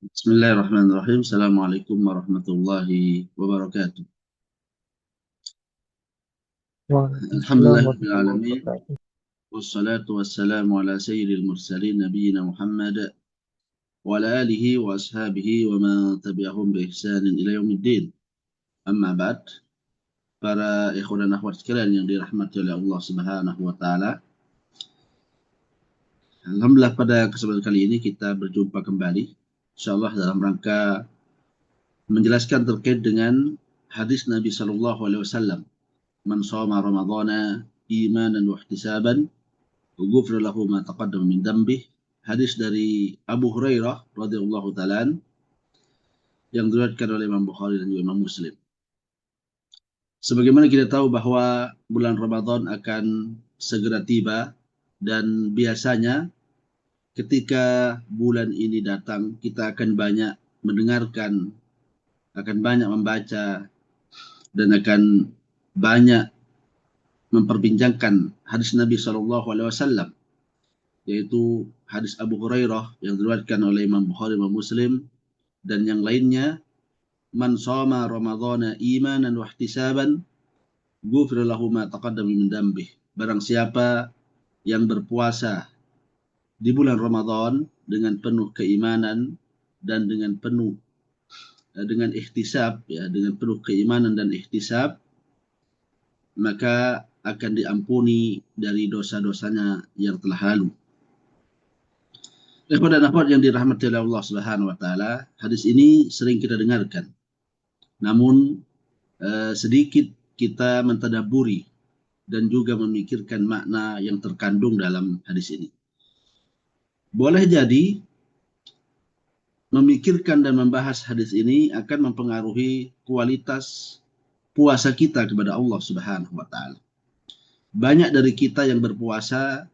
Bismillahirrahmanirrahim. Assalamualaikum warahmatullahi wabarakatuh. Waalaikumsalam Alhamdulillahirabbil warahmatullahi alamin. wabarakatuh. Wassalatu wassalamu ala sayyidil mursalin nabiyina Muhammad wa ala alihi wa ashabihi wa man tabi'ahum bi ihsanin ila yaumiddin. Amma ba'd. Para ikhwan dan akhwat sekalian yang dirahmati oleh Allah Subhanahu wa taala. Alhamdulillah pada kesempatan kali ini kita berjumpa kembali insyaallah dalam rangka menjelaskan terkait dengan hadis Nabi sallallahu alaihi wasallam. Man shoma ramadhana imanan wa ihtisaban ghufira lahu ma taqaddama min dhanbih. Hadis dari Abu Hurairah radhiyallahu taala yang diriwayatkan oleh Imam Bukhari dan juga Imam Muslim. Sebagaimana kita tahu bahwa bulan Ramadan akan segera tiba dan biasanya ketika bulan ini datang kita akan banyak mendengarkan, akan banyak membaca dan akan banyak memperbincangkan hadis Nabi Shallallahu Alaihi Wasallam, yaitu hadis Abu Hurairah yang diriwayatkan oleh Imam Bukhari, Imam Muslim dan yang lainnya. Man shoma ramadhana imanan wa ihtisaban ghufira lahu ma taqaddama min dhanbih. Barang siapa yang berpuasa di bulan Ramadan dengan penuh keimanan dan dengan ihtisab, ya, dengan penuh keimanan dan ihtisab, maka akan diampuni dari dosa-dosanya yang telah lalu. Ikhwan dan akhwat yang dirahmati oleh Allah Subhanahu wa taala, hadis ini sering kita dengarkan. Namun sedikit kita mentadaburi dan juga memikirkan makna yang terkandung dalam hadis ini. Boleh jadi memikirkan dan membahas hadis ini akan mempengaruhi kualitas puasa kita kepada Allah Subhanahu wa taala. Banyak dari kita yang berpuasa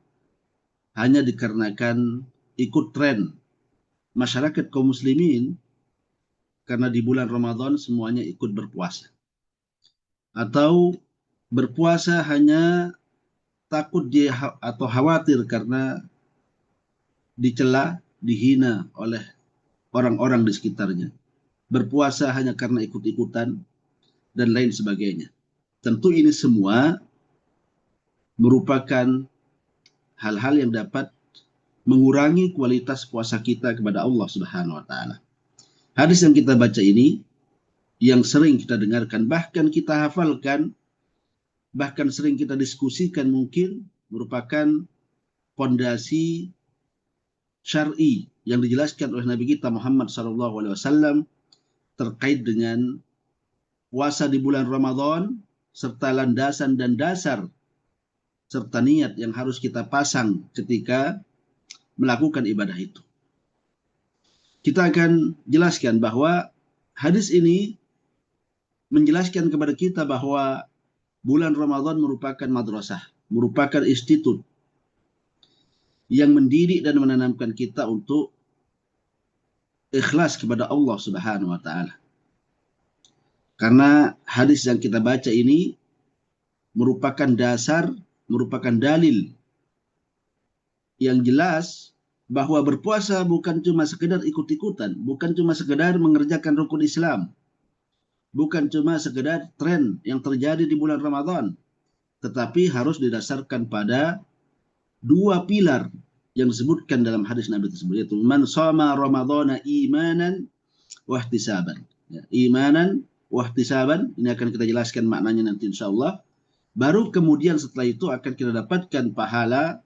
hanya dikarenakan ikut tren masyarakat kaum muslimin, karena di bulan Ramadan semuanya ikut berpuasa. Atau berpuasa hanya takut dia atau khawatir karena dicela, dihina oleh orang-orang di sekitarnya. Berpuasa hanya karena ikut-ikutan dan lain sebagainya. Tentu ini semua merupakan hal-hal yang dapat mengurangi kualitas puasa kita kepada Allah Subhanahu wa taala. Hadis yang kita baca ini, yang sering kita dengarkan, bahkan kita hafalkan, bahkan sering kita diskusikan, mungkin merupakan fondasi syar'i yang dijelaskan oleh Nabi kita Muhammad SAW terkait dengan puasa di bulan Ramadan, serta landasan dan dasar serta niat yang harus kita pasang ketika melakukan ibadah itu. Kita akan jelaskan bahwa hadis ini menjelaskan kepada kita bahwa bulan Ramadan merupakan madrasah, merupakan institut yang mendidik dan menanamkan kita untuk ikhlas kepada Allah Subhanahu wa taala. Karena hadis yang kita baca ini merupakan dasar, merupakan dalil yang jelas bahwa berpuasa bukan cuma sekedar ikut-ikutan, bukan cuma sekedar mengerjakan rukun Islam, bukan cuma sekedar tren yang terjadi di bulan Ramadan, tetapi harus didasarkan pada dua pilar yang disebutkan dalam hadis Nabi tersebut, yaitu man shoma ramadhana imanan wa ihtisaban. Ya, imanan wa ihtisaban, ini akan kita jelaskan maknanya nanti insyaallah. Baru kemudian setelah itu akan kita dapatkan pahala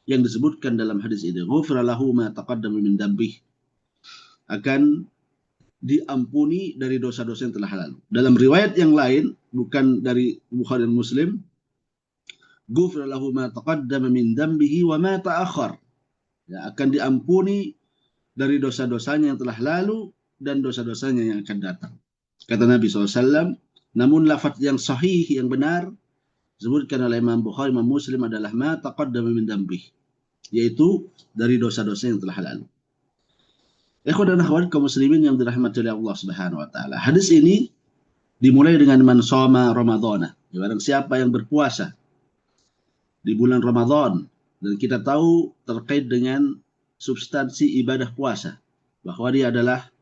yang disebutkan dalam hadis ini. Ghufira lahu ma taqaddama min dhanbih. Akan diampuni dari dosa-dosa yang telah lalu. Dalam riwayat yang lain, bukan dari Bukhari dan Muslim, ghufira lahu ma taqaddama min dhanbihi wa ma ta'akhkhar. Ya, akan diampuni dari dosa-dosanya yang telah lalu dan dosa-dosanya yang akan datang. Kata Nabi SAW, namun lafaz yang sahih, yang benar, disebutkan oleh Imam Bukhari, Imam Muslim adalah ma taqaddama min dhanbih, yaitu dari dosa-dosa yang telah lalu. Ikhwan dan akhwat kaum muslimin yang dirahmati oleh Allah Subhanahu wa taala. Hadis ini dimulai dengan man shoma ramadhana. Barang siapa yang berpuasa di bulan Ramadan, dan kita tahu terkait dengan substansi ibadah puasa. bahwa dia adalah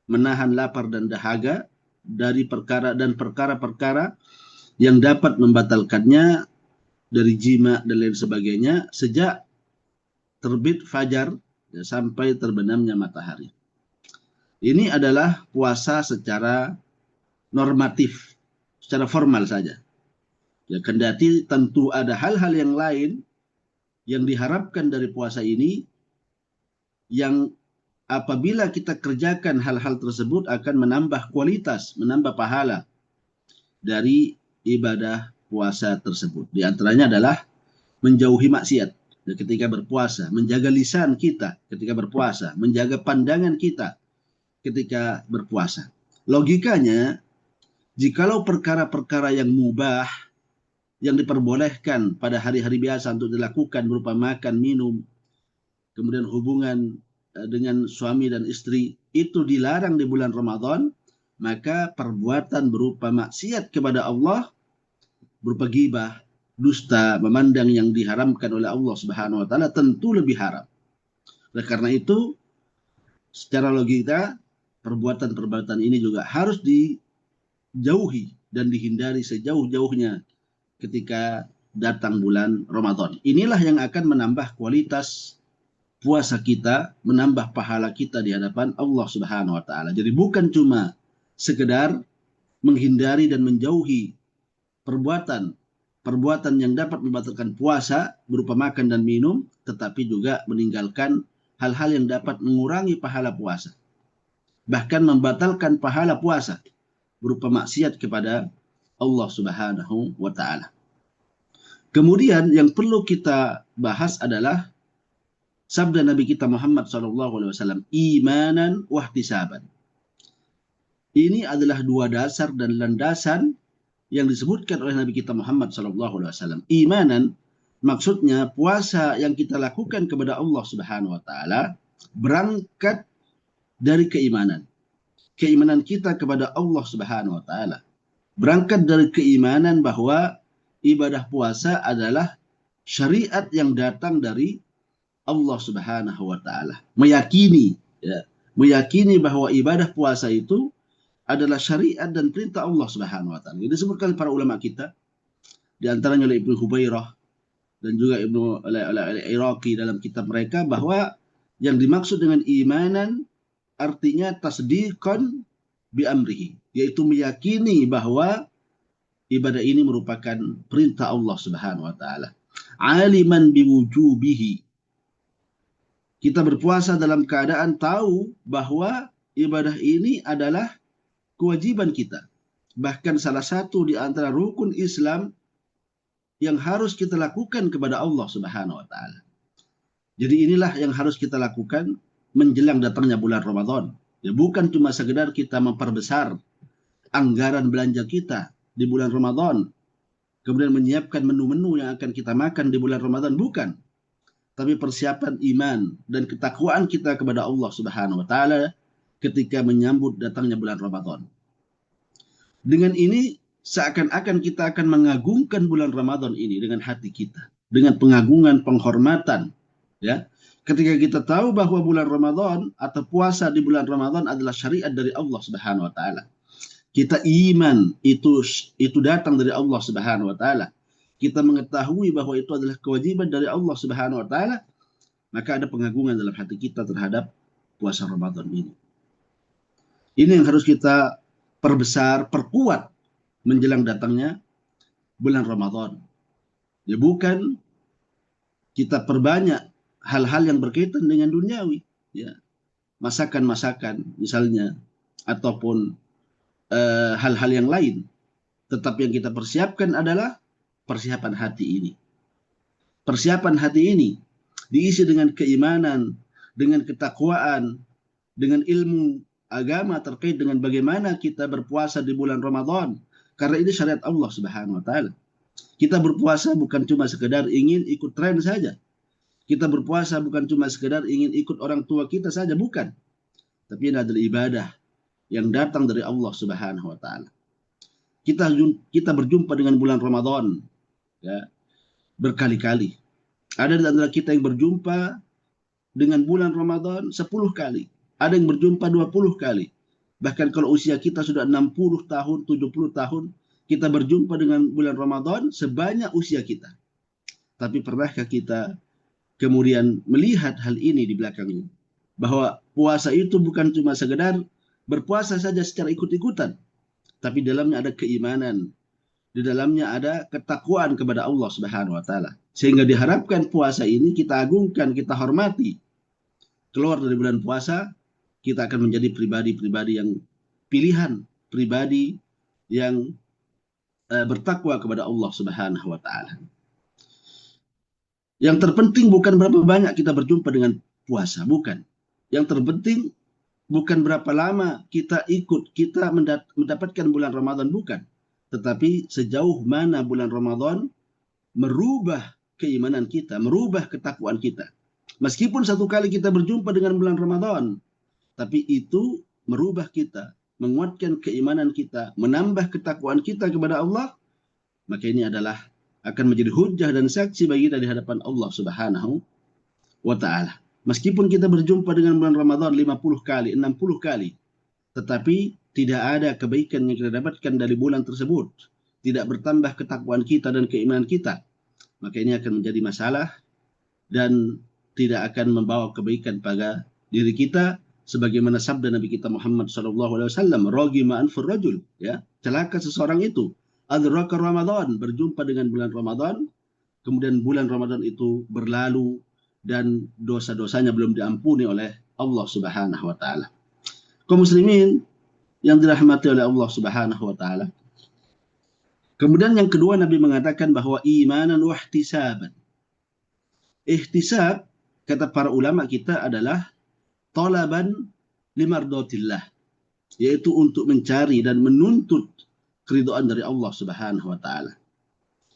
menahan lapar dan dahaga dari perkara-perkara yang dapat membatalkannya dari jima dan lain sebagainya sejak terbit fajar ya, sampai terbenamnya matahari. Ini adalah puasa secara normatif, secara formal saja. Ya, kendati tentu ada hal-hal yang lain yang diharapkan dari puasa ini yang apabila kita kerjakan hal-hal tersebut akan menambah kualitas, menambah pahala dari ibadah puasa tersebut. Di antaranya adalah menjauhi maksiat ketika berpuasa, menjaga lisan kita ketika berpuasa, menjaga pandangan kita ketika berpuasa. Logikanya, jikalau perkara-perkara yang mubah, yang diperbolehkan pada hari-hari biasa untuk dilakukan berupa makan, minum, kemudian hubungan dengan suami dan istri, itu dilarang di bulan Ramadan, maka perbuatan berupa maksiat kepada Allah, berupa ghibah, dusta, memandang yang diharamkan oleh Allah Subhanahu wa taala tentu lebih haram. Oleh karena itu, secara logika, perbuatan-perbuatan ini juga harus dijauhi dan dihindari sejauh-jauhnya ketika datang bulan Ramadan. Inilah yang akan menambah kualitas puasa kita, menambah pahala kita di hadapan Allah Subhanahu wa taala. Jadi bukan cuma sekedar menghindari dan menjauhi perbuatan yang dapat membatalkan puasa berupa makan dan minum, tetapi juga meninggalkan hal-hal yang dapat mengurangi pahala puasa. Bahkan membatalkan pahala puasa berupa maksiat kepada Allah Subhanahu wa taala. Kemudian yang perlu kita bahas adalah sabda Nabi kita Muhammad SAW, imanan wahtisaban. Ini adalah dua dasar dan landasan yang disebutkan oleh Nabi kita Muhammad SAW. Imanan maksudnya puasa yang kita lakukan kepada Allah Subhanahu wa taala berangkat dari keimanan. Keimanan kita kepada Allah Subhanahu wa taala berangkat dari keimanan bahwa ibadah puasa adalah syariat yang datang dari Allah Subhanahu wa taala. Meyakini bahwa ibadah puasa itu adalah syariat dan perintah Allah Subhanahu wa taala. Ini disebutkan para ulama kita, di antaranya oleh Ibnu Hubairah dan juga Ibnu Iraqi dalam kitab mereka, bahwa yang dimaksud dengan imanan artinya tasdiqan bi amrihi, yaitu meyakini bahwa ibadah ini merupakan perintah Allah Subhanahu wa taala. Aliman biwujubihi. Kita berpuasa dalam keadaan tahu bahwa ibadah ini adalah kewajiban kita. Bahkan salah satu di antara rukun Islam yang harus kita lakukan kepada Allah Subhanahu wa taala. Jadi inilah yang harus kita lakukan menjelang datangnya bulan Ramadan. Ya, bukan cuma sekedar kita memperbesar anggaran belanja kita di bulan Ramadan, kemudian menyiapkan menu-menu yang akan kita makan di bulan Ramadan, bukan. Tapi persiapan iman dan ketakwaan kita kepada Allah Subhanahu wa taala ketika menyambut datangnya bulan Ramadan. Dengan ini seakan-akan kita akan mengagungkan bulan Ramadan ini dengan hati kita, dengan pengagungan, penghormatan, ya. Ketika kita tahu bahwa bulan Ramadan atau puasa di bulan Ramadan adalah syariat dari Allah Subhanahu wa taala. Kita iman itu datang dari Allah Subhanahu wa taala. Kita mengetahui bahwa itu adalah kewajiban dari Allah Subhanahu wa taala, maka ada pengagungan dalam hati kita terhadap puasa Ramadan ini. Ini yang harus kita perbesar, perkuat menjelang datangnya bulan Ramadan. Ya, bukan kita perbanyak hal-hal yang berkaitan dengan duniawi, ya. Masakan-masakan misalnya, ataupun hal-hal yang lain. Tetapi yang kita persiapkan adalah persiapan hati ini. Persiapan hati ini diisi dengan keimanan, dengan ketakwaan, dengan ilmu agama terkait dengan bagaimana kita berpuasa di bulan Ramadan. Karena ini syariat Allah Subhanahu wa taala. Kita berpuasa bukan cuma sekedar ingin ikut tren saja. Kita berpuasa bukan cuma sekedar ingin ikut orang tua kita saja, bukan. Tapi ini adalah ibadah yang datang dari Allah Subhanahu wa taala. Kita berjumpa dengan bulan Ramadan, ya, berkali-kali. Ada di antara kita yang berjumpa dengan bulan Ramadan 10 kali. Ada yang berjumpa 20 kali. Bahkan kalau usia kita sudah 60 tahun, 70 tahun, kita berjumpa dengan bulan Ramadan sebanyak usia kita. Tapi pernahkah kita kemudian melihat hal ini di belakangnya? Bahwa puasa itu bukan cuma sekedar berpuasa saja secara ikut-ikutan. Tapi di dalamnya ada keimanan. Di dalamnya ada ketakwaan kepada Allah Subhanahu wa taala. Sehingga diharapkan puasa ini kita agungkan, kita hormati. Keluar dari bulan puasa, kita akan menjadi pribadi-pribadi yang pilihan, pribadi yang bertakwa kepada Allah Subhanahu wa taala. Yang terpenting bukan berapa banyak kita berjumpa dengan puasa, bukan. Yang terpenting bukan berapa lama kita ikut, kita mendapatkan bulan Ramadan, bukan. Tetapi sejauh mana bulan Ramadan merubah keimanan kita, merubah ketakwaan kita. Meskipun satu kali kita berjumpa dengan bulan Ramadan, tapi itu merubah kita, menguatkan keimanan kita, menambah ketakwaan kita kepada Allah, maka ini adalah akan menjadi hujjah dan saksi bagi kita di hadapan Allah Subhanahu wa taala. Meskipun kita berjumpa dengan bulan Ramadan 50 kali, 60 kali, tetapi tidak ada kebaikan yang kita dapatkan dari bulan tersebut, tidak bertambah ketakwaan kita dan keimanan kita, maka ini akan menjadi masalah dan tidak akan membawa kebaikan pada diri kita, sebagaimana sabda Nabi kita Muhammad SAW, "Ragima anfur rajul," ya, celaka seseorang itu, adraka Ramadan, berjumpa dengan bulan Ramadan, kemudian bulan Ramadan itu berlalu dan dosa-dosanya belum diampuni oleh Allah Subhanahu wa taala. Kaum muslimin yang dirahmati oleh Allah Subhanahu wa taala. Kemudian yang kedua, Nabi mengatakan bahwa imanan wa ihtisaban. Ihtisab, kata para ulama kita, adalah talaban limardatillah, yaitu untuk mencari dan menuntut keridhaan dari Allah Subhanahu wa taala.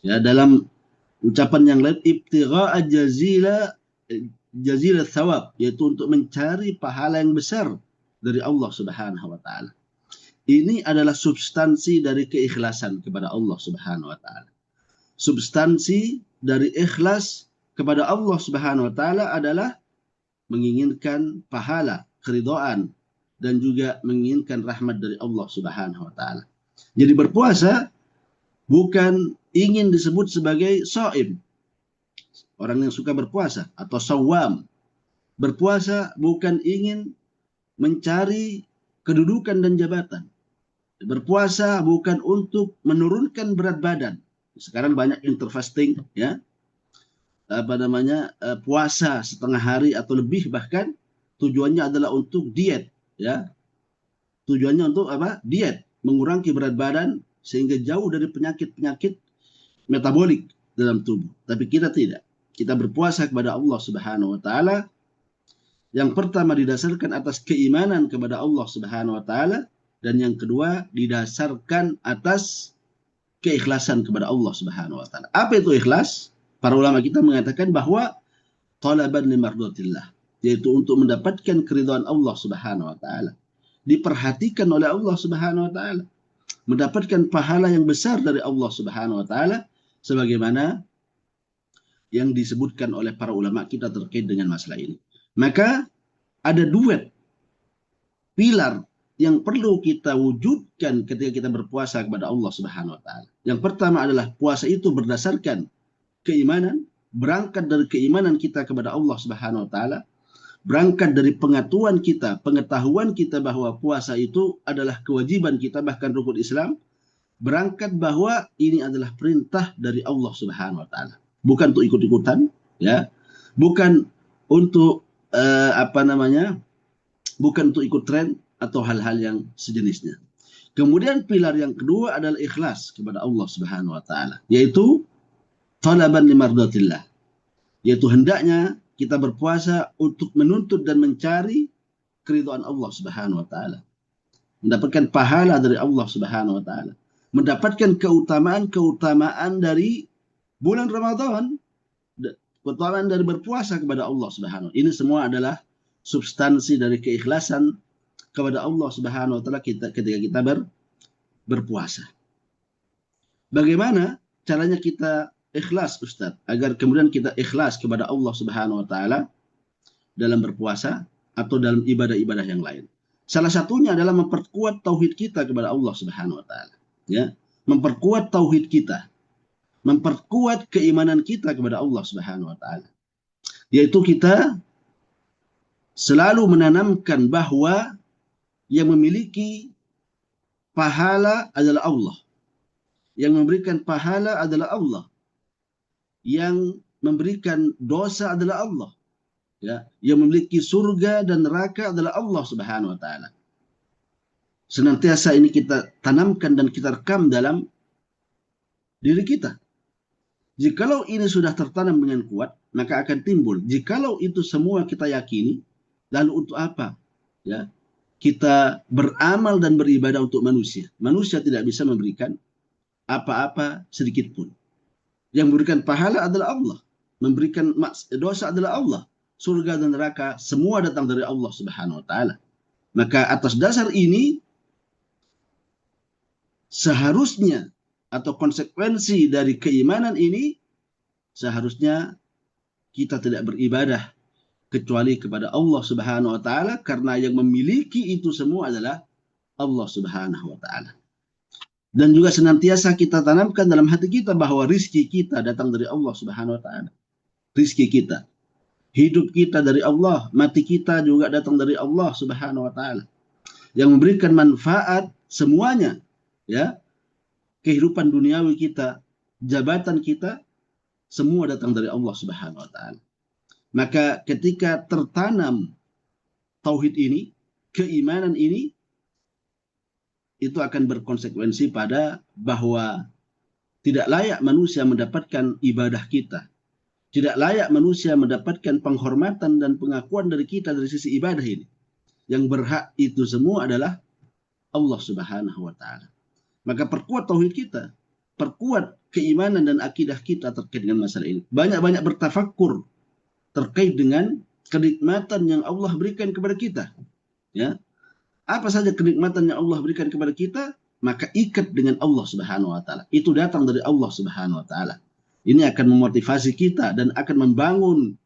Ya, dalam ucapan yang lain, ibtigha'a jazila thawab, yaitu untuk mencari pahala yang besar dari Allah Subhanahu wa taala. Ini adalah substansi dari keikhlasan kepada Allah Subhanahu wa taala. Substansi dari ikhlas kepada Allah Subhanahu wa taala adalah menginginkan pahala, keridhaan, dan juga menginginkan rahmat dari Allah Subhanahu wa taala. Jadi berpuasa bukan ingin disebut sebagai shaim, orang yang suka berpuasa, atau shawwam. Berpuasa bukan ingin mencari kedudukan dan jabatan. Berpuasa bukan untuk menurunkan berat badan. Sekarang banyak interfasting, ya, puasa setengah hari atau lebih, bahkan tujuannya adalah untuk diet, ya. Tujuannya untuk apa? Diet, mengurangi berat badan sehingga jauh dari penyakit-penyakit metabolik dalam tubuh. Tapi kita tidak. Kita berpuasa kepada Allah Subhanahu wa taala. Yang pertama didasarkan atas keimanan kepada Allah Subhanahu wa taala, dan yang kedua didasarkan atas keikhlasan kepada Allah Subhanahu wa taala. Apa itu ikhlas? Para ulama kita mengatakan bahwa talaban limardatillah, yaitu untuk mendapatkan keridhaan Allah Subhanahu wa taala. Diperhatikan oleh Allah Subhanahu wa taala, mendapatkan pahala yang besar dari Allah Subhanahu wa taala, sebagaimana yang disebutkan oleh para ulama kita terkait dengan masalah ini. Maka ada dua pilar yang perlu kita wujudkan ketika kita berpuasa kepada Allah Subhanahu wa taala. Yang pertama adalah puasa itu berdasarkan keimanan, berangkat dari keimanan kita kepada Allah Subhanahu wa taala, berangkat dari pengetahuan kita bahwa puasa itu adalah kewajiban kita, bahkan rukun Islam, berangkat bahwa ini adalah perintah dari Allah Subhanahu wa taala. Bukan untuk ikut-ikutan, ya. Bukan untuk bukan untuk ikut tren atau hal-hal yang sejenisnya. Kemudian pilar yang kedua adalah ikhlas kepada Allah Subhanahu wa taala, yaitu talaban limardatillah, yaitu hendaknya kita berpuasa untuk menuntut dan mencari keridhaan Allah Subhanahu wa taala, mendapatkan pahala dari Allah Subhanahu wa taala, mendapatkan keutamaan dari bulan Ramadan, keutamaan dari berpuasa kepada Allah Subhanahu wa taala. Ini semua adalah substansi dari keikhlasan kepada Allah Subhanahu wa taala ketika kita berpuasa. Bagaimana caranya kita ikhlas, Ustaz, agar kemudian kita ikhlas kepada Allah Subhanahu wa taala dalam berpuasa? atau dalam ibadah-ibadah yang lain. Salah satunya adalah memperkuat tauhid kita kepada Allah Subhanahu wa taala. Ya, memperkuat tauhid kita, memperkuat keimanan kita kepada Allah Subhanahu wa taala. Yaitu kita selalu menanamkan bahwa yang memiliki pahala adalah Allah. Yang memberikan pahala adalah Allah. Yang memberikan dosa adalah Allah. Ya, yang memiliki surga dan neraka adalah Allah Subhanahu wa taala. Senantiasa ini kita tanamkan dan kita rekam dalam diri kita. Jikalau ini sudah tertanam dengan kuat, maka akan timbul. Jikalau itu semua kita yakini, lalu untuk apa? Ya, kita beramal dan beribadah untuk manusia. Manusia tidak bisa memberikan apa-apa sedikit pun. Yang memberikan pahala adalah Allah. Memberikan dosa adalah Allah. Surga dan neraka semua datang dari Allah Subhanahu wa taala. Maka atas dasar ini seharusnya atau konsekuensi dari keimanan ini seharusnya kita tidak beribadah kecuali kepada Allah Subhanahu wa taala, karena yang memiliki itu semua adalah Allah Subhanahu wa taala. Dan juga senantiasa kita tanamkan dalam hati kita bahwa rizki kita datang dari Allah Subhanahu wa taala. Rizki kita, hidup kita dari Allah, mati kita juga datang dari Allah Subhanahu wa taala. Yang memberikan manfaat semuanya, ya. Kehidupan duniawi kita, jabatan kita, semua datang dari Allah Subhanahu wa taala. Maka ketika tertanam tauhid ini, keimanan ini, itu akan berkonsekuensi pada bahwa tidak layak manusia mendapatkan ibadah kita. Tidak layak manusia mendapatkan penghormatan dan pengakuan dari kita dari sisi ibadah ini. Yang berhak itu semua adalah Allah Subhanahu wa taala. Maka perkuat tauhid kita, perkuat keimanan dan akidah kita terkait dengan masalah ini. Banyak-banyak bertafakkur terkait dengan kenikmatan yang Allah berikan kepada kita. Ya. Apa saja kenikmatan yang Allah berikan kepada kita, maka ikat dengan Allah Subhanahu wa taala. Itu datang dari Allah Subhanahu wa taala. Ini akan memotivasi kita dan akan membangun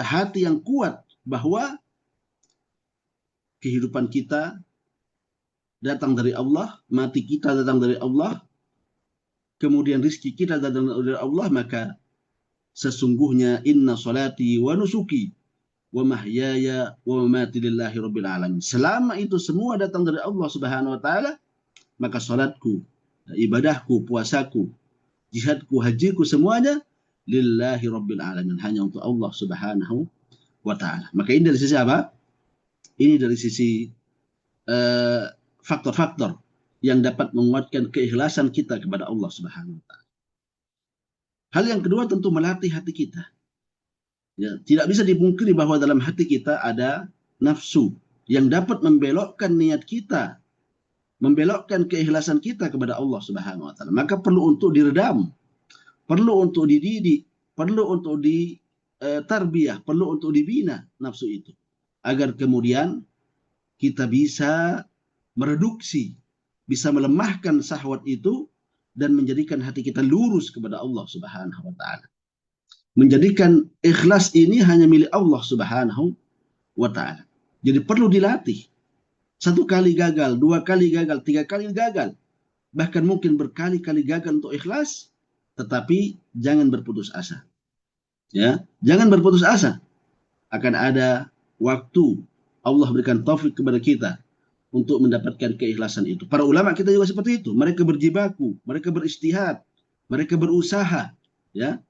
hati yang kuat bahwa kehidupan kita datang dari Allah, mati kita datang dari Allah, kemudian rizki kita datang dari Allah, maka sesungguhnya inna salati wa nusuki wa mahyaya wa mamati lillahi rabbil alamin. Selama itu semua datang dari Allah Subhanahu wa taala, maka salatku, ibadahku, puasaku, jihadku, hajiku, semuanya lillahi rabbil alamin, hanya untuk Allah Subhanahu wa taala. Maka ini dari sisi apa? Ini dari sisi faktor-faktor yang dapat menguatkan keikhlasan kita kepada Allah Subhanahu wa taala. Hal yang kedua tentu melatih hati kita. Ya, tidak bisa dipungkiri bahwa dalam hati kita ada nafsu yang dapat membelokkan niat kita, membelokkan keikhlasan kita kepada Allah Subhanahu wa taala. Maka perlu untuk diredam, perlu untuk dididik, perlu untuk ditarbiyah, perlu untuk dibina nafsu itu, agar kemudian kita bisa mereduksi, bisa melemahkan syahwat itu dan menjadikan hati kita lurus kepada Allah Subhanahu wa taala. Menjadikan ikhlas ini hanya milik Allah Subhanahu wa taala. Jadi perlu dilatih. Satu kali gagal, dua kali gagal, tiga kali gagal. Bahkan mungkin berkali-kali gagal untuk ikhlas, tetapi jangan berputus asa. Ya, jangan berputus asa. Akan ada waktu Allah berikan taufik kepada kita untuk mendapatkan keikhlasan itu. Para ulama kita juga seperti itu. Mereka berjibaku, mereka beristihad, mereka berusaha, ya,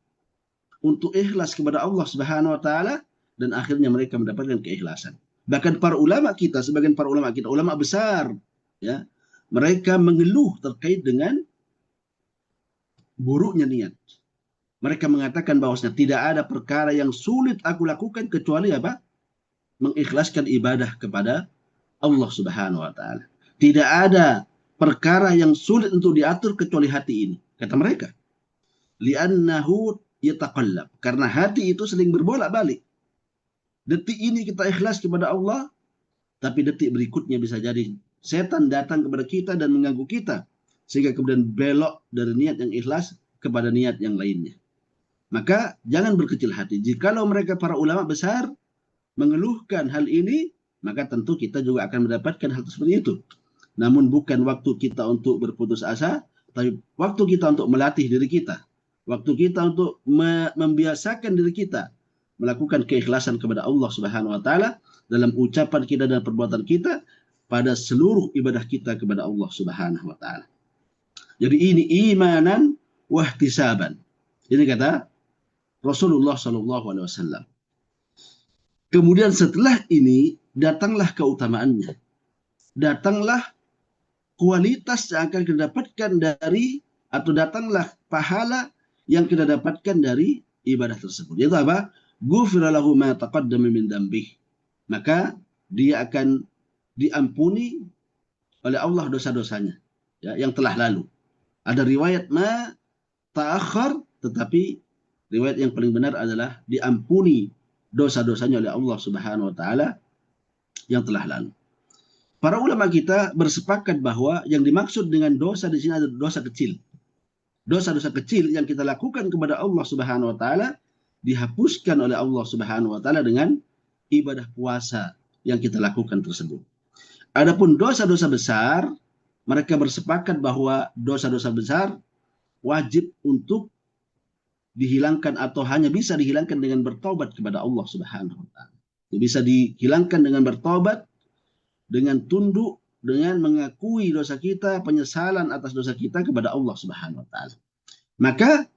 untuk ikhlas kepada Allah Subhanahu wa taala, dan akhirnya mereka mendapatkan keikhlasan. Bahkan para ulama kita, sebagian para ulama kita, ulama besar, ya, mereka mengeluh terkait dengan buruknya niat. Mereka mengatakan bahwasanya tidak ada perkara yang sulit aku lakukan kecuali apa? Mengikhlaskan ibadah kepada Allah Subhanahu wa taala. Tidak ada perkara yang sulit untuk diatur kecuali hati ini, kata mereka. Li'annahu yataqallab, karena hati itu sering berbolak-balik. Detik ini kita ikhlas kepada Allah, tapi detik berikutnya bisa jadi setan datang kepada kita dan mengganggu kita, sehingga kemudian belok dari niat yang ikhlas kepada niat yang lainnya. Maka jangan berkecil hati. Jikalau mereka para ulama besar, mengeluhkan hal ini, maka tentu kita juga akan mendapatkan hal seperti itu. Namun bukan waktu kita untuk berputus asa, tapi waktu kita untuk melatih diri kita. Waktu kita untuk membiasakan diri kita melakukan keikhlasan kepada Allah Subhanahu wa taala dalam ucapan kita dan perbuatan kita pada seluruh ibadah kita kepada Allah Subhanahu wa taala. Jadi ini imanan wahtisaban. Ini kata Rasulullah sallallahu alaihi wasallam. Kemudian setelah ini datanglah keutamaannya. Datanglah kualitas yang akan kita dapatkan dari, atau datanglah pahala yang kita dapatkan dari ibadah tersebut. Yaitu apa? Ghufira lahu ma taqaddama min dzambih. Maka dia akan diampuni oleh Allah dosa-dosanya, ya, yang telah lalu. Ada riwayat ma ta'akhkhar, tetapi riwayat yang paling benar adalah diampuni dosa-dosanya oleh Allah Subhanahu wa taala yang telah lalu. Para ulama kita bersepakat bahwa yang dimaksud dengan dosa di sini adalah dosa kecil. Dosa-dosa kecil yang kita lakukan kepada Allah Subhanahu wa taala dihapuskan oleh Allah Subhanahu wa taala dengan ibadah puasa yang kita lakukan tersebut. Adapun dosa-dosa besar, mereka bersepakat bahwa dosa-dosa besar wajib untuk dihilangkan atau hanya bisa dihilangkan dengan bertobat kepada Allah Subhanahu wa taala. Bisa dihilangkan dengan bertobat, dengan tunduk, dengan mengakui dosa kita, penyesalan atas dosa kita kepada Allah Subhanahu wa taala. Maka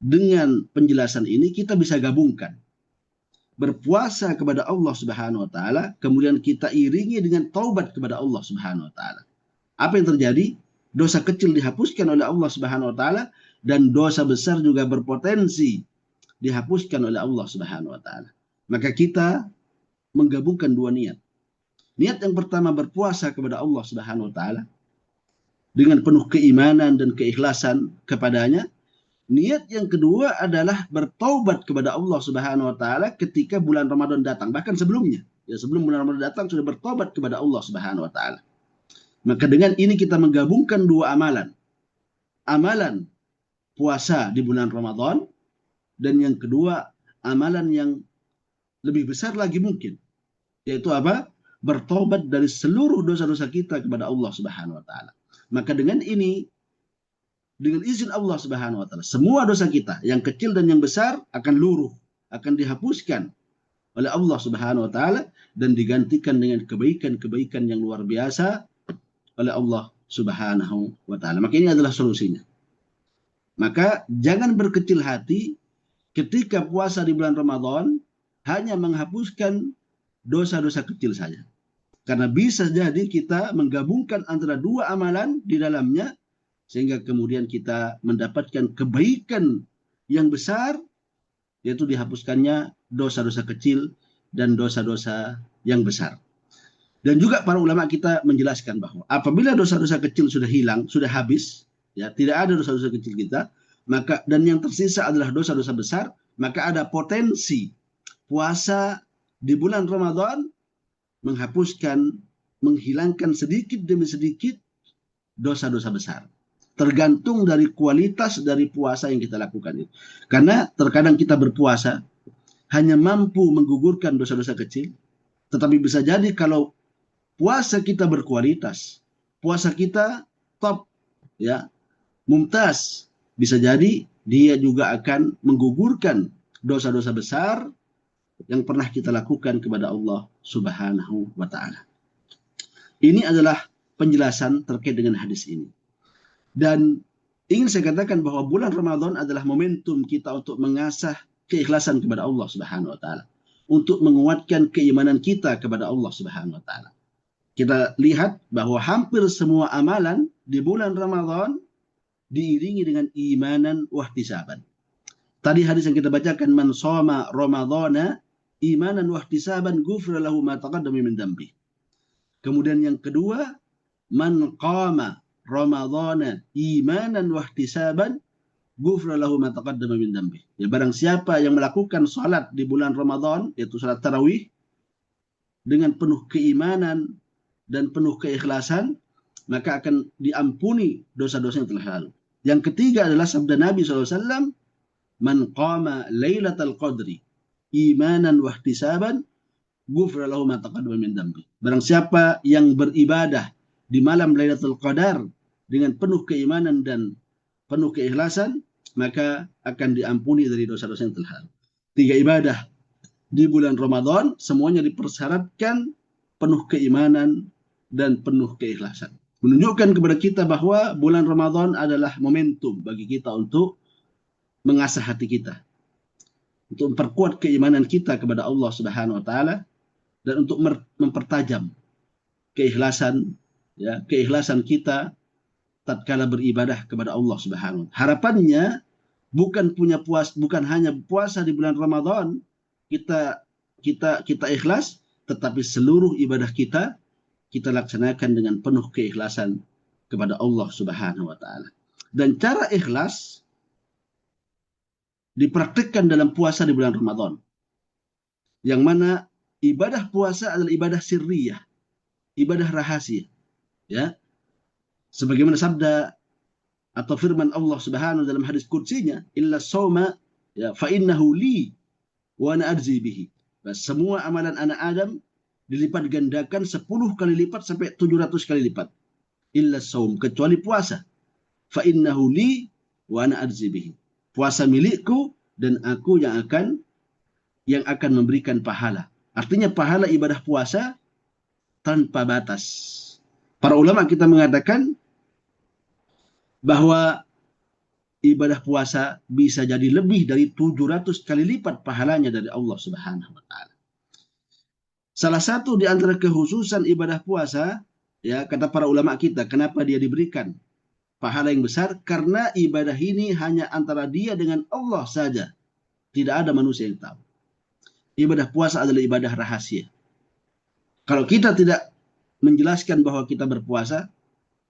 dengan penjelasan ini kita bisa gabungkan berpuasa kepada Allah Subhanahu wa taala, kemudian kita iringi dengan taubat kepada Allah Subhanahu wa taala. Apa yang terjadi? Dosa kecil dihapuskan oleh Allah Subhanahu wa taala dan dosa besar juga berpotensi dihapuskan oleh Allah Subhanahu wa taala. Maka kita menggabungkan dua niat. Niat yang pertama berpuasa kepada Allah Subhanahu wa taala dengan penuh keimanan dan keikhlasan kepadanya. Niat yang kedua adalah bertaubat kepada Allah Subhanahu wa taala ketika bulan Ramadan datang, bahkan sebelumnya. Ya, sebelum bulan Ramadan datang sudah bertaubat kepada Allah Subhanahu wa taala. Maka dengan ini kita menggabungkan dua amalan. Amalan puasa di bulan Ramadan, dan yang kedua amalan yang lebih besar lagi mungkin, yaitu apa? Bertobat dari seluruh dosa-dosa kita kepada Allah Subhanahu wa taala. Maka dengan ini, dengan izin Allah Subhanahu wa taala, semua dosa kita yang kecil dan yang besar akan luruh, akan dihapuskan oleh Allah Subhanahu wa taala dan digantikan dengan kebaikan-kebaikan yang luar biasa oleh Allah Subhanahu wa taala. Maka ini adalah solusinya. Maka jangan berkecil hati ketika puasa di bulan Ramadan hanya menghapuskan dosa-dosa kecil saja. Karena bisa jadi kita menggabungkan antara dua amalan di dalamnya, sehingga kemudian kita mendapatkan kebaikan yang besar, yaitu dihapuskannya dosa-dosa kecil dan dosa-dosa yang besar. Dan juga para ulama kita menjelaskan bahwa apabila dosa-dosa kecil sudah hilang, sudah habis, ya, tidak ada dosa-dosa kecil kita, maka dan yang tersisa adalah dosa-dosa besar, maka ada potensi puasa di bulan Ramadan menghapuskan, menghilangkan sedikit demi sedikit dosa-dosa besar. Tergantung dari kualitas dari puasa yang kita lakukan itu. Karena terkadang kita berpuasa hanya mampu menggugurkan dosa-dosa kecil, tetapi bisa jadi kalau puasa kita berkualitas, puasa kita top, ya, mumtaz, bisa jadi dia juga akan menggugurkan dosa-dosa besar yang pernah kita lakukan kepada Allah Subhanahu wa taala. Ini adalah penjelasan terkait dengan hadis ini. Dan ingin saya katakan bahwa bulan Ramadan adalah momentum kita untuk mengasah keikhlasan kepada Allah Subhanahu wa taala, untuk menguatkan keimanan kita kepada Allah Subhanahu wa taala. Kita lihat bahwa hampir semua amalan di bulan Ramadan diiringi dengan imanan wahtisaban. Tadi hadis yang kita bacakan, man shoma ramadhana imanan wahtisaban ghufira lahu ma taqaddama min dzambi. Kemudian yang kedua, man qama ramadhana imanan wahtisaban ghufira lahu ma taqaddama min dzambi. Ya, barang siapa yang melakukan salat di bulan Ramadan, yaitu salat tarawih, dengan penuh keimanan dan penuh keikhlasan, maka akan diampuni dosa-dosa yang telah lalu. Yang ketiga adalah sabda Nabi SAW, man qama lailatal qadri imanan wa ihtisaban ghufira lahu ma taqaddama min dhanbi. Barang siapa yang beribadah di malam Lailatul Qadar dengan penuh keimanan dan penuh keikhlasan, maka akan diampuni dari dosa-dosa yang telah lalu. 3 ibadah di bulan Ramadan semuanya dipersyaratkan penuh keimanan dan penuh keikhlasan. Menunjukkan kepada kita bahwa bulan Ramadan adalah momentum bagi kita untuk mengasah hati kita, untuk memperkuat keimanan kita kepada Allah Subhanahu wa taala, dan untuk mempertajam keikhlasan, ya, keikhlasan kita tatkala beribadah kepada Allah Subhanahu wa taala. Harapannya bukan hanya puasa di bulan Ramadan kita ikhlas, tetapi seluruh ibadah kita laksanakan dengan penuh keikhlasan kepada Allah Subhanahu wa taala. Dan cara ikhlas dipraktikkan dalam puasa di bulan Ramadan. Yang mana ibadah puasa adalah ibadah sirriyah, ibadah rahasia. Ya. Sebagaimana sabda atau firman Allah Subhanahu dalam hadis qudsinya, illa shauma ya fa innahu li wa ana ajzi bihi. Semua amalan anak Adam dilipat gandakan 10 kali lipat sampai 700 kali lipat. Illa shaum, kecuali puasa. Fa innahu li wa ana ajzi bihi. Puasa milikku dan aku yang akan memberikan pahala. Artinya pahala ibadah puasa tanpa batas. Para ulama kita mengatakan bahwa ibadah puasa bisa jadi lebih dari 700 kali lipat pahalanya dari Allah Subhanahu wa taala. Salah satu di antara kekhususan ibadah puasa, ya, kata para ulama kita, kenapa dia diberikan pahala yang besar? Karena ibadah ini hanya antara dia dengan Allah saja. Tidak ada manusia yang tahu. Ibadah puasa adalah ibadah rahasia. Kalau kita tidak menjelaskan bahwa kita berpuasa,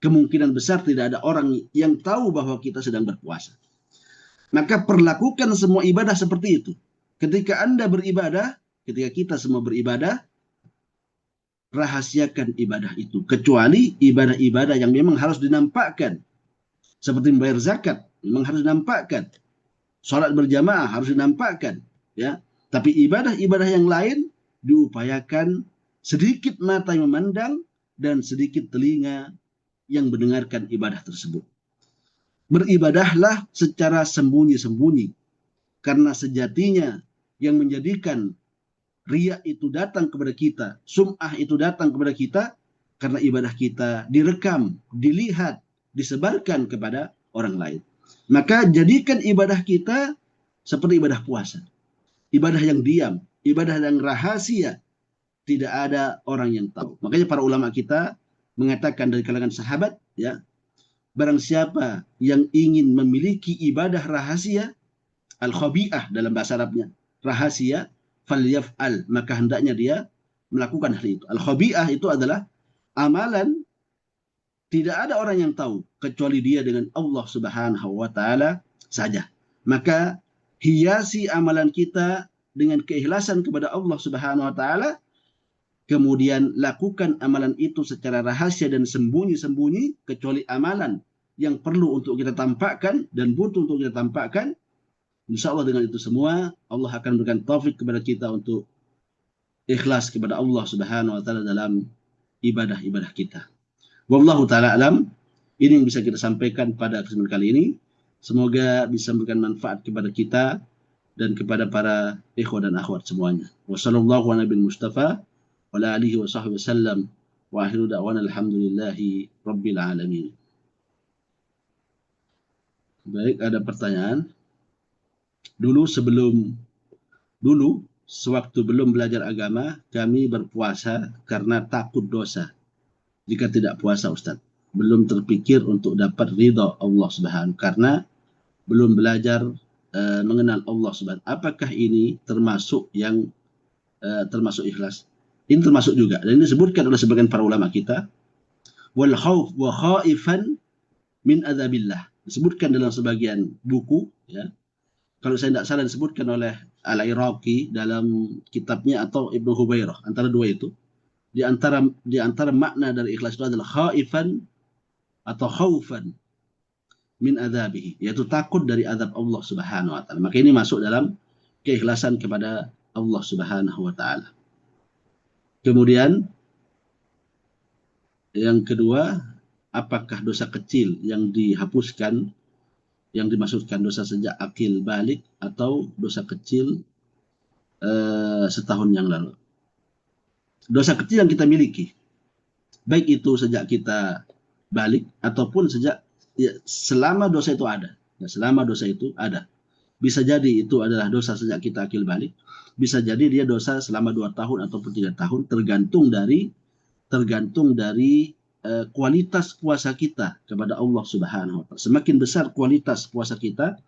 kemungkinan besar tidak ada orang yang tahu bahwa kita sedang berpuasa. Maka perlakukan semua ibadah seperti itu. Ketika Anda beribadah, ketika kita semua beribadah, rahasiakan ibadah itu. Kecuali ibadah-ibadah yang memang harus dinampakkan. Seperti membayar zakat, memang harus dinampakkan. Sholat berjamaah harus dinampakkan. Ya. Tapi ibadah-ibadah yang lain diupayakan sedikit mata yang memandang dan sedikit telinga yang mendengarkan ibadah tersebut. Beribadahlah secara sembunyi-sembunyi. Karena sejatinya yang menjadikan riya itu datang kepada kita, sum'ah itu datang kepada kita, karena ibadah kita direkam, dilihat, disebarkan kepada orang lain. Maka jadikan ibadah kita seperti ibadah puasa. Ibadah yang diam, ibadah yang rahasia. Tidak ada orang yang tahu. Makanya para ulama kita mengatakan dari kalangan sahabat, ya, barang siapa yang ingin memiliki ibadah rahasia, al-khabi'ah dalam bahasa Arabnya, rahasia, falyaf'al, maka hendaknya dia melakukan hal itu. Al-khabi'ah itu adalah amalan tidak ada orang yang tahu kecuali dia dengan Allah Subhanahu wa taala saja. Maka hiasi amalan kita dengan keikhlasan kepada Allah Subhanahu wa taala, kemudian lakukan amalan itu secara rahasia dan sembunyi-sembunyi, kecuali amalan yang perlu untuk kita tampakkan dan butuh untuk kita tampakkan. Insya Allah dengan itu semua Allah akan berikan taufik kepada kita untuk ikhlas kepada Allah Subhanahu wa taala dalam ibadah-ibadah kita. Wallahu taala alam. Ini yang bisa kita sampaikan pada kesempatan kali ini. Semoga bisa memberikan manfaat kepada kita dan kepada para ikhwah dan akhwat semuanya. Wassallallahu ala nabiyil Mustafa wa ala alihi wa sahbihi wasallam wa akhiru da'wana alhamdulillahi rabbil alamin. Baik, ada pertanyaan. Dulu sewaktu belum belajar agama, kami berpuasa karena takut dosa. Jika tidak puasa, Ustaz, belum terpikir untuk dapat ridha Allah Subhanahu, karena belum belajar mengenal Allah Subhanahu. Apakah ini termasuk yang termasuk ikhlas? Ini termasuk juga, dan ini disebutkan oleh sebagian para ulama kita. Wal khauf wa khaifan min adzabillah. Disebutkan dalam sebagian buku, ya. Kalau saya tidak salah disebutkan oleh Al-Iraqi dalam kitabnya atau Ibnu Hubairah, antara dua itu. Di antara makna dari ikhlas itu adalah khaifan atau khaufan min adzabihi, yaitu takut dari azab Allah Subhanahu wa taala. Maka ini masuk dalam keikhlasan kepada Allah Subhanahu wa taala. Kemudian yang kedua, apakah dosa kecil yang dihapuskan, yang dimaksudkan dosa sejak akil balik atau dosa kecil setahun yang lalu? Dosa kecil yang kita miliki, baik itu sejak kita balik ataupun sejak selama dosa itu ada. Ya, selama dosa itu ada. Bisa jadi itu adalah dosa sejak kita akil balik. Bisa jadi dia dosa selama 2 tahun ataupun 3 tahun, tergantung dari kualitas puasa kita kepada Allah Subhanahu wa taala. Semakin besar kualitas puasa kita,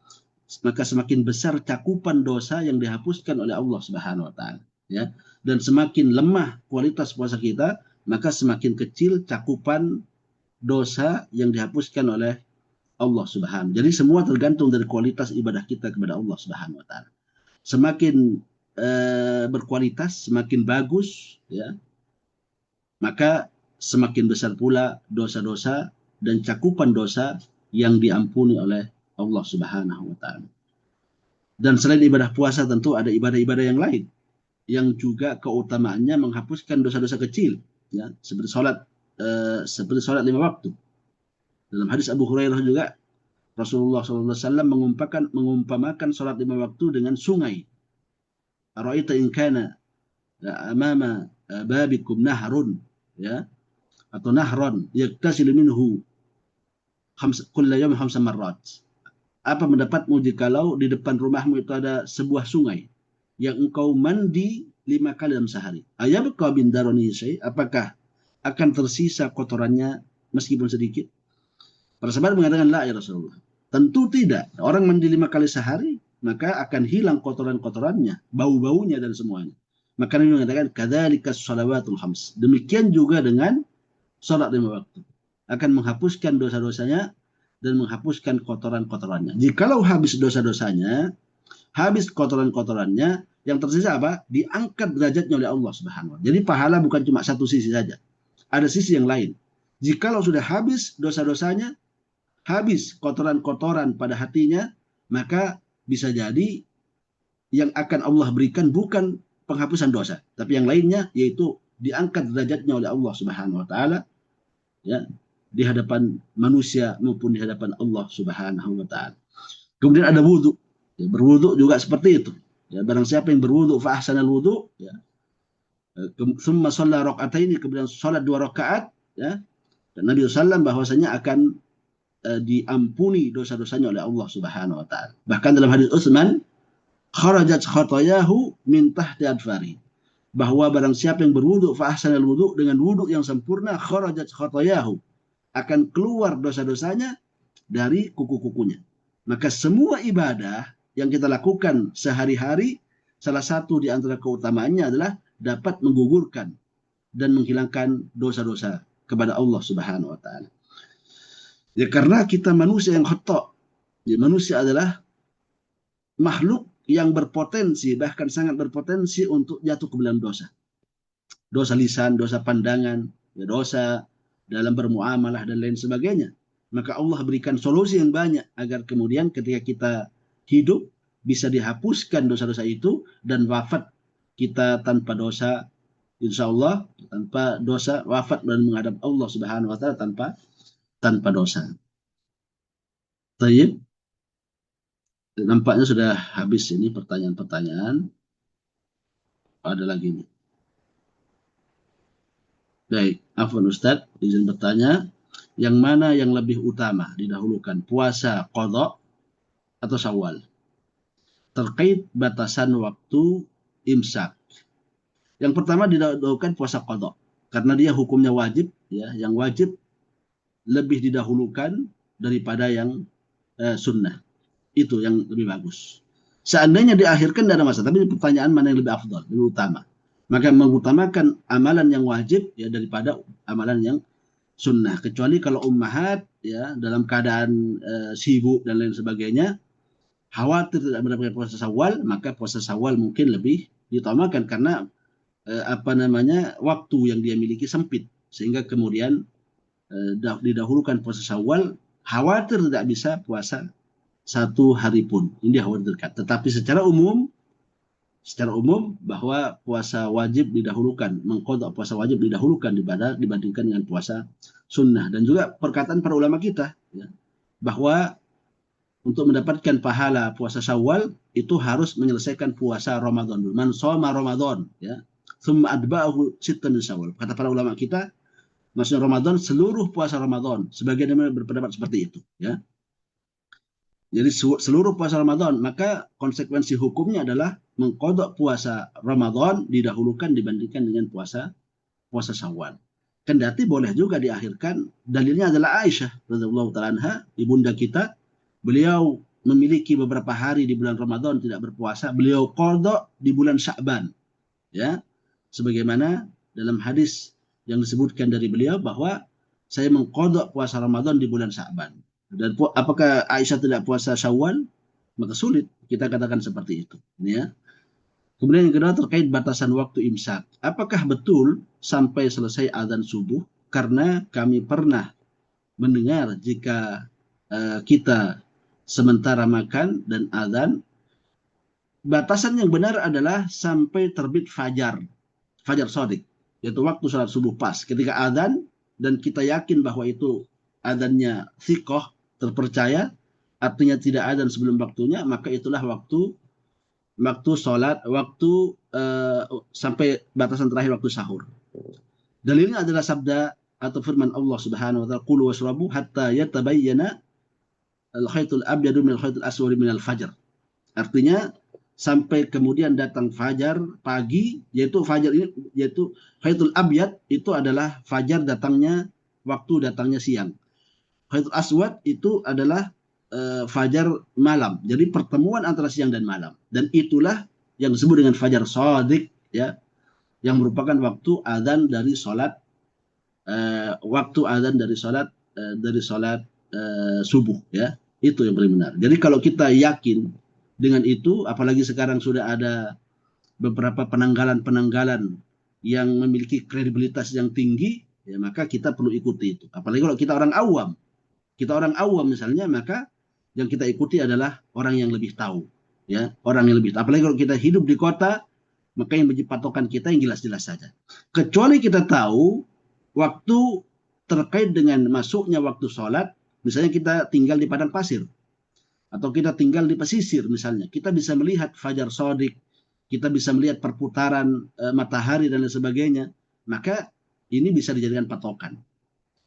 maka semakin besar cakupan dosa yang dihapuskan oleh Allah Subhanahu wa taala, ya. Dan semakin lemah kualitas puasa kita, maka semakin kecil cakupan dosa yang dihapuskan oleh Allah Subhanahu. Jadi semua tergantung dari kualitas ibadah kita kepada Allah Subhanahu wa taala. Semakin berkualitas, semakin bagus, ya, maka semakin besar pula dosa-dosa dan cakupan dosa yang diampuni oleh Allah Subhanahu wa taala. Dan selain ibadah puasa tentu ada ibadah-ibadah yang lain yang juga keutamaannya menghapuskan dosa-dosa kecil, ya, seperti sholat 5 waktu. Dalam hadis Abu Hurairah juga Rasulullah SAW mengumpamakan sholat 5 waktu dengan sungai. Ara'aita in kana amama babikum nahrun, ya, atau nahron yaktasilu minhu kulla yawmin 5 marrat. Apa pendapatmu jikalau di depan rumahmu itu ada sebuah sungai yang engkau mandi 5 kali dalam sehari? Ayabqa bin darani syai', apakah akan tersisa kotorannya meskipun sedikit? Para sahabat mengatakan, la ya Rasulullah. Tentu tidak. Orang mandi 5 kali sehari, maka akan hilang kotoran-kotorannya, bau-baunya dan semuanya. Maka Nabi mengatakan, kadzalika shalawatul khams. Demikian juga dengan sholat 5 waktu. Akan menghapuskan dosa-dosanya dan menghapuskan kotoran-kotorannya. Jikalau habis dosa-dosanya, habis kotoran-kotorannya, yang tersisa apa? Diangkat derajatnya oleh Allah Subhanahu wa taala. Jadi pahala bukan cuma satu sisi saja. Ada sisi yang lain. Jikalau sudah habis dosa-dosanya, habis kotoran-kotoran pada hatinya, maka bisa jadi yang akan Allah berikan bukan penghapusan dosa, tapi yang lainnya, yaitu diangkat derajatnya oleh Allah Subhanahu wa taala, ya, di hadapan manusia maupun di hadapan Allah Subhanahu wa taala. Kemudian ada wudu. Ya, berwudu juga seperti itu. Ya, barang siapa yang berwudu fa ahsanal wudu, ya, tsumma shalla raka'ataini, kemudian salat 2 rakaat, ya, dan Nabi SAW bahwasanya akan diampuni dosa-dosanya oleh Allah Subhanahu wa taala. Bahkan dalam hadis Utsman, kharajat khatayahu min tahti adfari, bahwa barang siapa yang berwudu fa ahsanal wudu, dengan wudu yang sempurna, kharajat khatayahu, akan keluar dosa-dosanya dari kuku-kukunya. Maka semua ibadah yang kita lakukan sehari-hari, salah satu di antara keutamaannya adalah dapat menggugurkan dan menghilangkan dosa-dosa kepada Allah Subhanahu wa taala. Ya, karena kita manusia yang khata'. Ya, manusia adalah makhluk yang berpotensi, bahkan sangat berpotensi untuk jatuh ke dalam dosa. Dosa lisan, dosa pandangan, ya, dosa dalam bermuamalah dan lain sebagainya. Maka Allah berikan solusi yang banyak agar kemudian ketika kita hidup bisa dihapuskan dosa-dosa itu dan wafat kita tanpa dosa, insya Allah tanpa dosa, wafat dan menghadap Allah Subhanahu wa taala tanpa dosa. Baik. Nampaknya sudah habis ini pertanyaan-pertanyaan. Ada lagi nih. Baik, afwan Ustadz, izin bertanya, yang mana yang lebih utama didahulukan, puasa qadha atau Syawal? Terkait batasan waktu imsak. Yang pertama didahulukan puasa qadha karena dia hukumnya wajib, ya, yang wajib lebih didahulukan daripada yang sunnah. Itu yang lebih bagus. Seandainya diakhirkan tidak ada masalah, tapi pertanyaan mana yang lebih afdal, lebih utama. Maka mengutamakan amalan yang wajib, ya, daripada amalan yang sunnah. Kecuali kalau ummahat, ya, dalam keadaan sibuk dan lain sebagainya, khawatir tidak mendapatkan puasa Syawal, maka puasa Syawal mungkin lebih diutamakan karena waktu yang dia miliki sempit, sehingga kemudian didahulukan puasa Syawal, khawatir tidak bisa puasa 1 hari pun. Ini khawatir dekat. Tetapi secara umum secara umum bahwa puasa wajib didahulukan, mengqadha puasa wajib didahulukan dibandingkan dengan puasa sunnah. Dan juga perkataan para ulama kita, ya, bahwa untuk mendapatkan pahala puasa Syawal itu harus menyelesaikan puasa Ramadan dulu. Man shoma Ramadan, ya, tsumma atba'ahu sittan min Syawal. Kata para ulama kita, maksudnya Ramadan seluruh puasa Ramadan. Sebagian yang berpendapat seperti itu, ya. Jadi seluruh puasa Ramadan, maka konsekuensi hukumnya adalah mengqadha puasa Ramadan didahulukan dibandingkan dengan puasa Syawal. Kendati boleh juga diakhirkan, dalilnya adalah Aisyah radhiyallahu taala anha, ibunda kita. Beliau memiliki beberapa hari di bulan Ramadan tidak berpuasa, beliau qadha di bulan Sya'ban, ya. Sebagaimana dalam hadis yang disebutkan dari beliau bahwa saya mengqadha puasa Ramadan di bulan Sya'ban. Dan apakah Aisyah tidak puasa Syawal? Maka sulit kita katakan seperti itu, ya. Kemudian yang kedua terkait batasan waktu imsak. Apakah betul sampai selesai azan subuh? Karena kami pernah mendengar jika kita sementara makan dan azan, batasan yang benar adalah sampai terbit fajar shadiq, yaitu waktu sholat subuh pas. Ketika azan dan kita yakin bahwa itu azannya thiqah, terpercaya, artinya tidak azan sebelum waktunya, maka itulah waktu sholat, sampai batasan terakhir waktu sahur. Dalilnya adalah sabda atau firman Allah Subhanahu wa taala, "Qulu washrabu hatta yatabayyana al-khaytul abyadu min al-khaytul aswadi min al-fajr." Artinya sampai kemudian datang fajar pagi, yaitu khaytul abyad itu adalah fajar datangnya, waktu datangnya siang. Khaytul aswad itu adalah fajar malam. Jadi pertemuan antara siang dan malam. Dan itulah yang disebut dengan fajar shadiq, ya, yang merupakan waktu azan dari sholat subuh, ya. Itu yang paling benar. Jadi kalau kita yakin dengan itu, apalagi sekarang sudah ada beberapa penanggalan yang memiliki kredibilitas yang tinggi, ya, maka kita perlu ikuti itu. Apalagi kalau kita orang awam misalnya, maka yang kita ikuti adalah orang yang lebih tahu, ya, orang yang lebih tahu. Apalagi kalau kita hidup di kota, maka yang menjadi patokan kita yang jelas-jelas saja. Kecuali kita tahu waktu terkait dengan masuknya waktu sholat, misalnya kita tinggal di padang pasir, atau kita tinggal di pesisir misalnya, kita bisa melihat fajar shadiq, kita bisa melihat perputaran matahari dan lain sebagainya, maka ini bisa dijadikan patokan.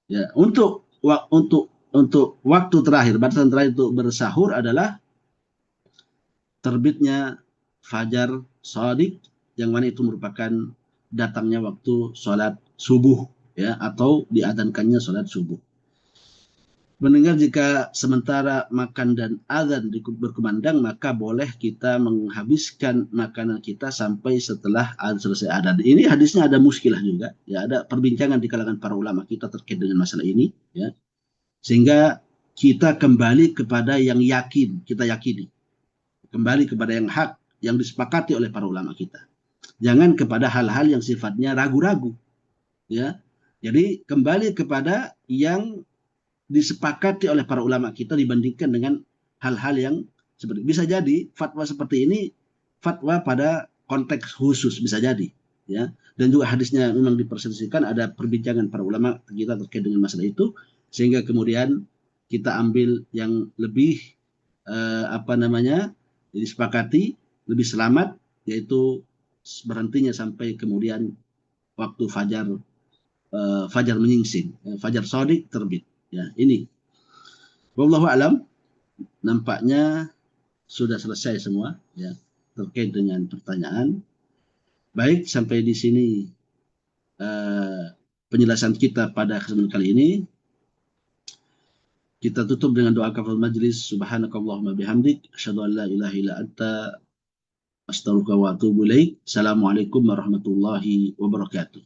Ya, untuk waktu terakhir, batasan terakhir untuk bersahur adalah terbitnya fajar shadiq, yang mana itu merupakan datangnya waktu sholat subuh, ya, atau diadzankannya sholat subuh. Mendengar jika sementara makan dan azan berkumandang, maka boleh kita menghabiskan makanan kita sampai setelah selesai azan. Ini hadisnya ada muskilah juga, ya, ada perbincangan di kalangan para ulama kita terkait dengan masalah ini, ya. Sehingga kita kembali kepada yang kita yakini. Kembali kepada yang hak, yang disepakati oleh para ulama kita. Jangan kepada hal-hal yang sifatnya ragu-ragu, ya. Jadi kembali kepada yang disepakati oleh para ulama kita dibandingkan dengan hal-hal yang seperti, bisa jadi fatwa seperti ini fatwa pada konteks khusus, bisa jadi, ya. Dan juga hadisnya memang diperselisihkan, ada perbincangan para ulama kita terkait dengan masalah itu, sehingga kemudian kita ambil yang lebih disepakati, lebih selamat, yaitu berhentinya sampai kemudian waktu fajar menyingsing, fajar shadiq terbit, ya. Ini wallahu alam, nampaknya sudah selesai semua, ya, terkait dengan pertanyaan. Baik, sampai di sini penjelasan kita pada kesempatan kali ini. Kita tutup dengan doa kafaratul majlis. Subhanakallahumma bihamdik, asyhadu an la ilaha illa anta, astaghfiruka wa atubu ilaik. Assalamualaikum warahmatullahi wabarakatuh.